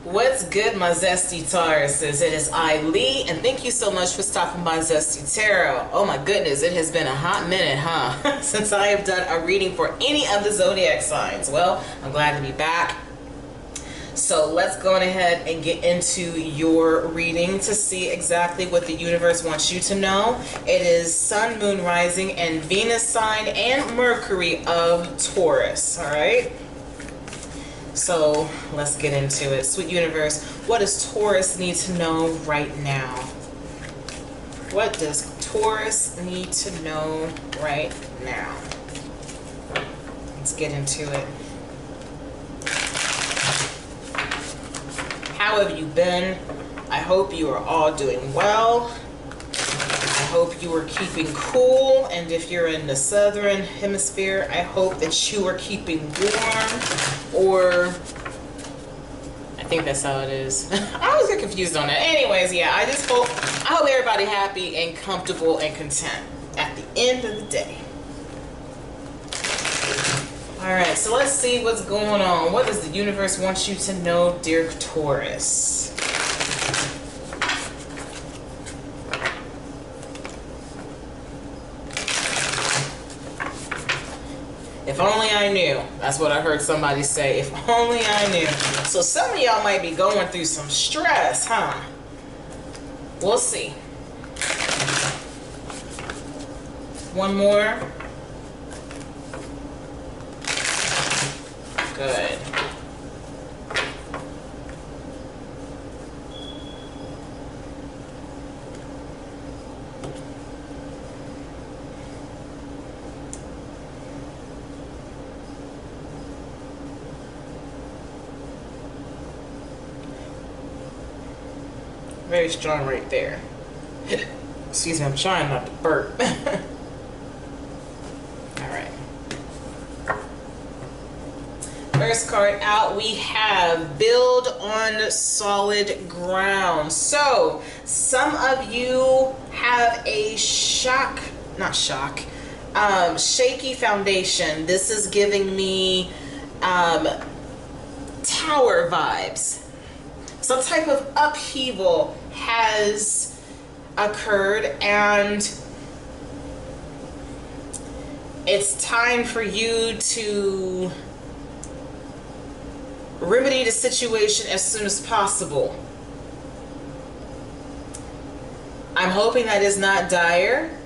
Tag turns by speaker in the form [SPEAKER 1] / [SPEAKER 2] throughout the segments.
[SPEAKER 1] What's good, my zesty Tauruses? It is I, Lee, and thank you so much for stopping by Zesty Tarot. Oh my goodness, it has been a hot minute, huh? Since I have done a reading for any of the zodiac signs. Well, I'm glad to be back. So let's go on ahead and get into your reading to see exactly what the universe wants you to know. It is Sun, Moon, Rising, and Venus sign and Mercury of Taurus, all right? So let's get into it. Sweet universe, what does Taurus need to know right now? What does Taurus need to know right now? Let's get into it. How have you been? I hope you are all doing well. I hope you are keeping cool, and if you're in the southern hemisphere, I hope that you are keeping warm, or I think that's how it is. I always get confused on that. Anyways, yeah, I hope everybody happy and comfortable and content at the end of the day. All right, so let's see what's going on. What does the universe want you to know, dear Taurus? If only I knew. That's what I heard somebody say. If only I knew. So some of y'all might be going through some stress, huh? We'll see. One more. Good. Very strong right there. Excuse me, I'm trying not to burp. Alright. First card out, we have build on solid ground. So, some of you have a shaky foundation. This is giving me tower vibes. Some type of upheaval has occurred, and it's time for you to remedy the situation as soon as possible. I'm hoping that is not dire,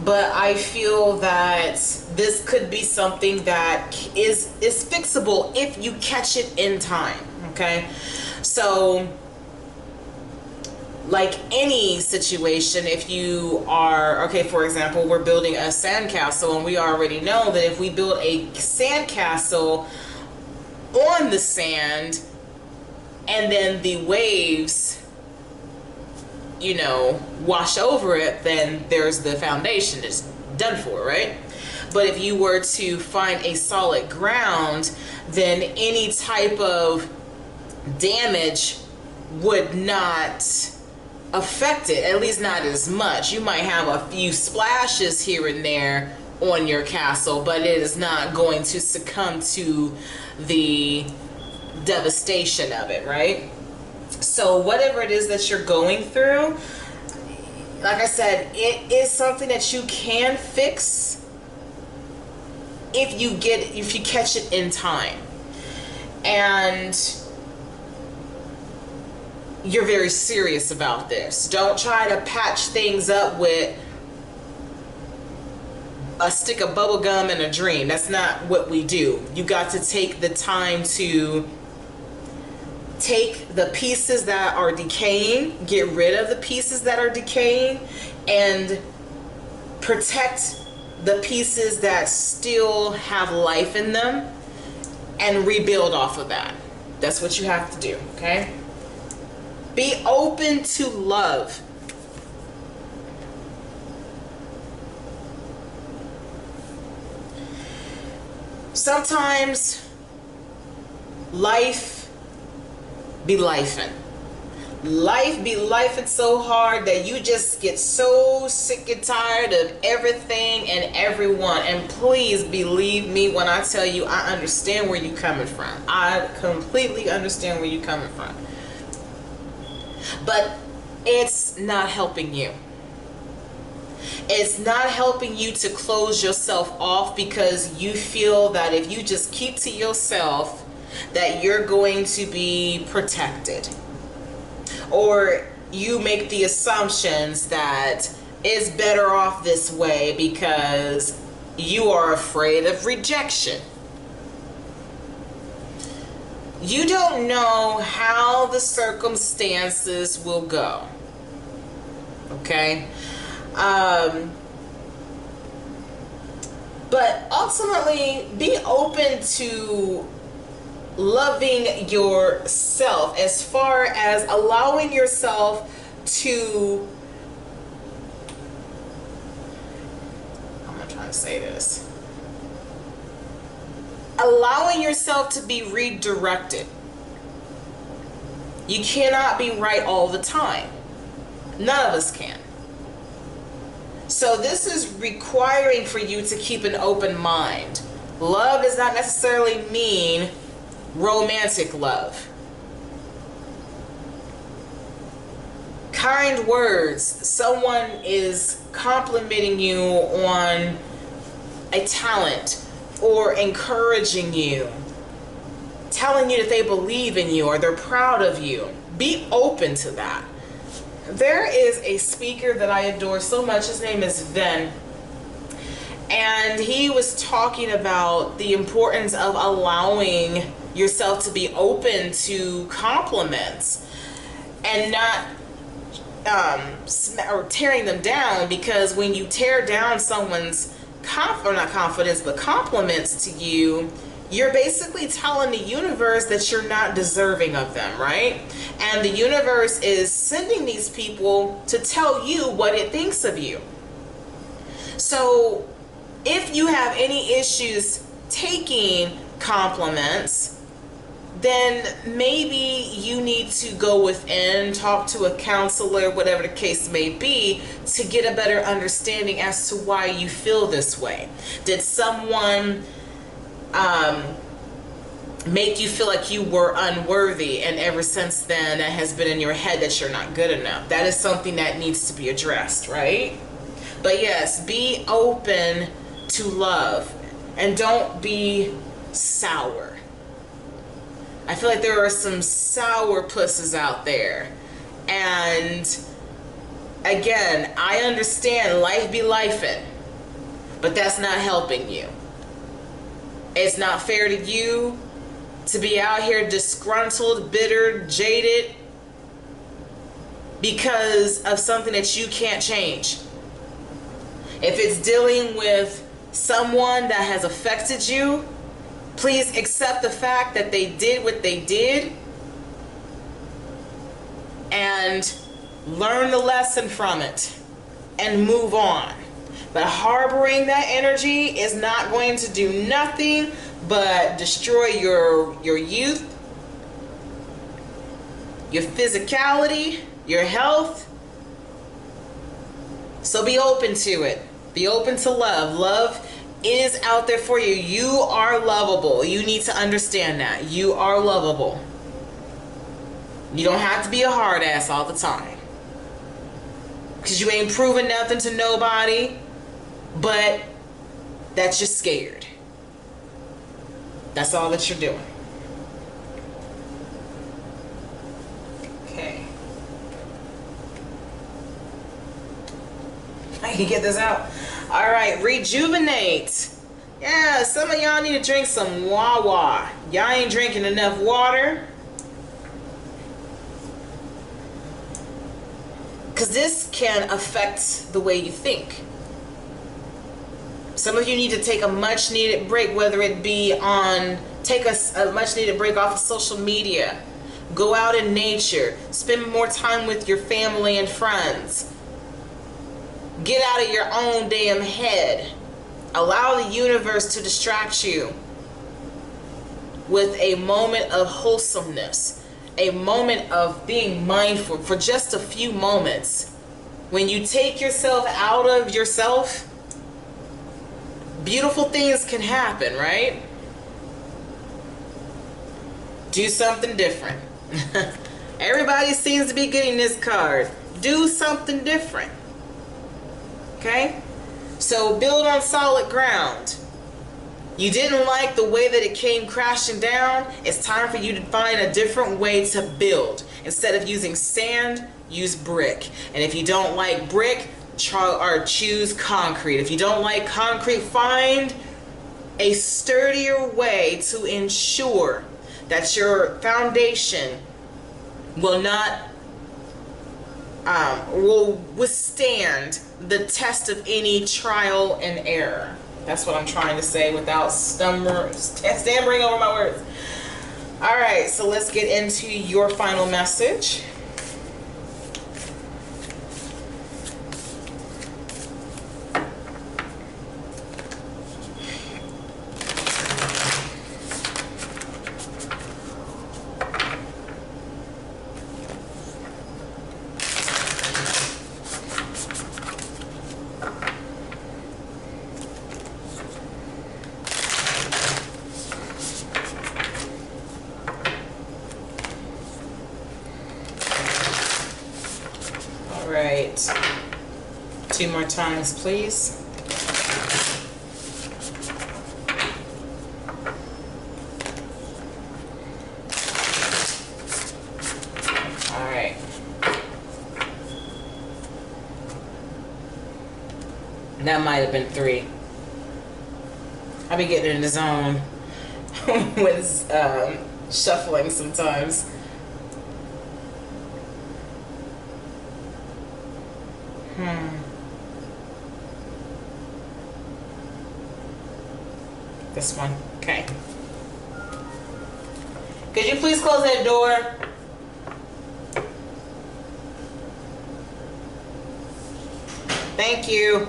[SPEAKER 1] but I feel that this could be something that is fixable if you catch it in time. Okay, so like any situation, if you are, okay, for example, we're building a sandcastle, and we already know that if we build a sandcastle on the sand and then the waves, you know, wash over it, then there's the foundation. It's done for, right? But if you were to find a solid ground, then any type of damage would not affect it, at least not as much. You might have a few splashes here and there on your castle, but it is not going to succumb to the devastation of it, right? So whatever it is that you're going through, like I said, it is something that you can fix if you catch it in time. And you're very serious about this. Don't try to patch things up with a stick of bubble gum and a dream. That's not what we do. You got to take the time to take the pieces that are decaying, get rid of the pieces that are decaying, and protect the pieces that still have life in them, and rebuild off of that. That's what you have to do, okay? Be open to love. Sometimes life be lifing. Life be lifing so hard that you just get so sick and tired of everything and everyone. And please believe me when I tell you, I understand where you're coming from. I completely understand where you're coming from. But it's not helping you. It's not helping you to close yourself off, because you feel that if you just keep to yourself, that you're going to be protected. Or you make the assumptions that it's better off this way because you are afraid of rejection. You don't know how the circumstances will go. Okay? But ultimately, be open to loving yourself, as far as allowing yourself to, I'm not trying to say this, allowing yourself to be redirected. You cannot be right all the time. None of us can. So this is requiring for you to keep an open mind. Love does not necessarily mean romantic love. Kind words. Someone is complimenting you on a talent, or encouraging you, telling you that they believe in you or they're proud of you. Be open to that. There is a speaker that I adore so much. His name is Ven. And he was talking about the importance of allowing yourself to be open to compliments and not or tearing them down, because when you tear down someone's compliments to you, you're basically telling the universe that you're not deserving of them, right? And the universe is sending these people to tell you what it thinks of you. So if you have any issues taking compliments, then maybe you need to go within, talk to a counselor, whatever the case may be, to get a better understanding as to why you feel this way. Did someone make you feel like you were unworthy, and ever since then that has been in your head that you're not good enough? That is something that needs to be addressed, right? But yes, be open to love, and don't be sour. I feel like there are some sour pusses out there. And again, I understand life be lifing, but that's not helping you. It's not fair to you to be out here disgruntled, bitter, jaded because of something that you can't change. If it's dealing with someone that has affected you, please accept the fact that they did what they did and learn the lesson from it and move on. But harboring that energy is not going to do nothing but destroy your youth, your physicality, your health. So be open to it. Be open to love. Love is out there for you. You are lovable. You need to understand that. You are lovable. You don't have to be a hard ass all the time, because you ain't proving nothing to nobody, but that you're scared. That's all that you're doing. Okay. I can get this out. All right, rejuvenate. Yeah, some of y'all need to drink some Wawa. Y'all ain't drinking enough water. Because this can affect the way you think. Some of you need to take a much needed break, whether it be take a much needed break off of social media. Go out in nature. Spend more time with your family and friends. Get out of your own damn head. Allow the universe to distract you with a moment of wholesomeness. a moment of being mindful for just a few moments. When you take yourself out of yourself, beautiful things can happen, right? Do something different. Everybody seems to be getting this card. Do something different. Okay? So build on solid ground. You didn't like the way that it came crashing down. It's time for you to find a different way to build. Instead of using sand, use brick. And if you don't like brick, choose concrete. If you don't like concrete, find a sturdier way to ensure that your foundation will withstand the test of any trial and error. That's what I'm trying to say without stammering over my words. All right, so let's get into your final message. Right. 2 more times, please. All right. That might have been 3. I be getting in the zone with shuffling sometimes. This one. Okay. Could you please close that door? Thank you.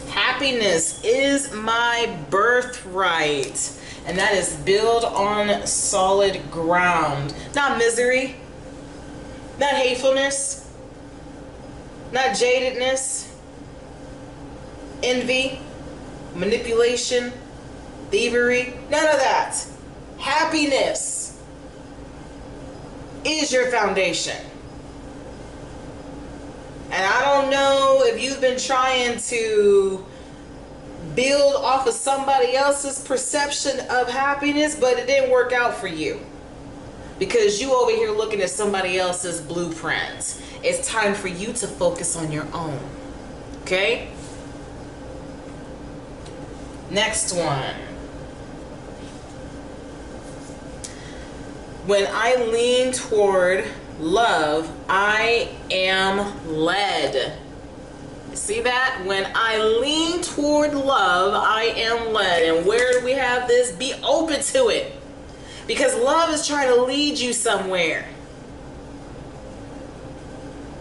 [SPEAKER 1] Happiness is my birthright. And that is build on solid ground. Not misery. Not hatefulness. Not jadedness. Envy. Manipulation. Thievery. None of that. Happiness is your foundation. And I don't know if you've been trying to build off of somebody else's perception of happiness, but it didn't work out for you because you over here looking at somebody else's blueprints. It's time for you to focus on your own. Okay? Next one. When I lean toward love, I am led. See that? When I lean toward love, I am led. And where do we have this? Be open to it. Because love is trying to lead you somewhere.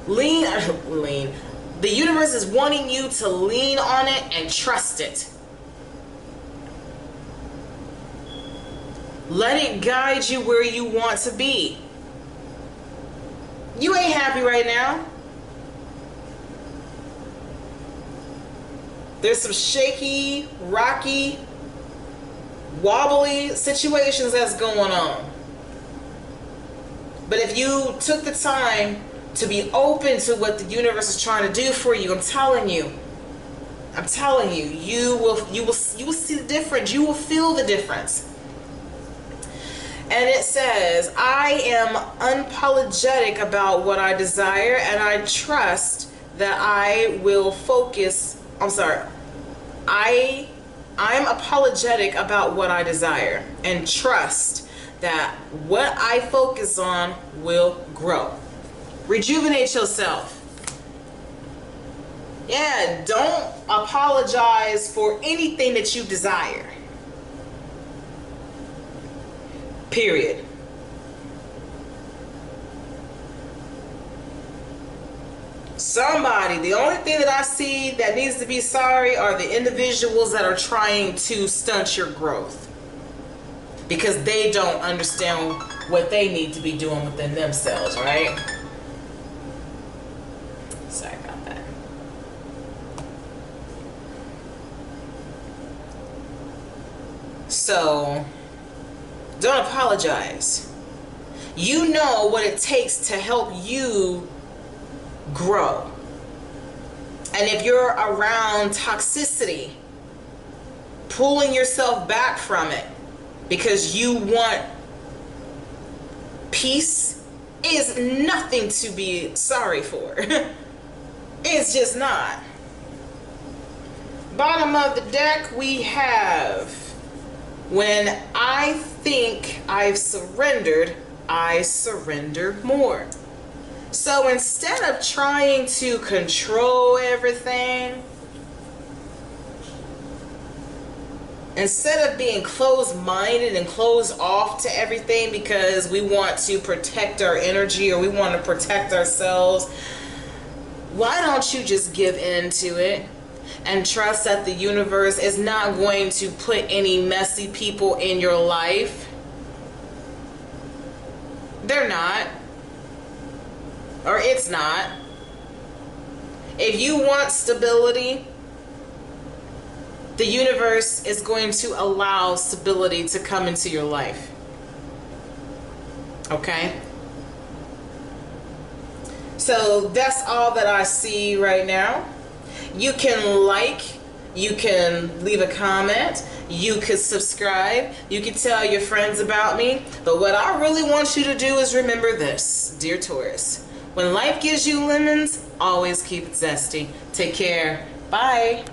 [SPEAKER 1] Lean. The universe is wanting you to lean on it and trust it. Let it guide you where you want to be. You ain't happy right now. There's some shaky, rocky, wobbly situations that's going on. But if you took the time to be open to what the universe is trying to do for you, I'm telling you, you will see the difference. You will feel the difference. And it says, I am unapologetic about what I desire, and I trust that I will focus. I'm apologetic about what I desire and trust that what I focus on will grow. Rejuvenate yourself. Yeah, don't apologize for anything that you desire. Period. Somebody, the only thing that I see that needs to be sorry are the individuals that are trying to stunt your growth because they don't understand what they need to be doing within themselves, right? Sorry about that. So, don't apologize. You know what it takes to help you grow. And if you're around toxicity, pulling yourself back from it because you want peace is nothing to be sorry for. It's just not. Bottom of the deck we have, when I think I've surrendered, I surrender more. So instead of trying to control everything, instead of being closed-minded and closed off to everything because we want to protect our energy or we want to protect ourselves, why don't you just give in to it and trust that the universe is not going to put any messy people in your life? They're not. Or it's not. If you want stability, the universe is going to allow stability to come into your life. Okay? So that's all that I see right now. You can like, you can leave a comment, you could subscribe, you can tell your friends about me. But what I really want you to do is remember this, dear Taurus. When life gives you lemons, always keep it zesty. Take care. Bye.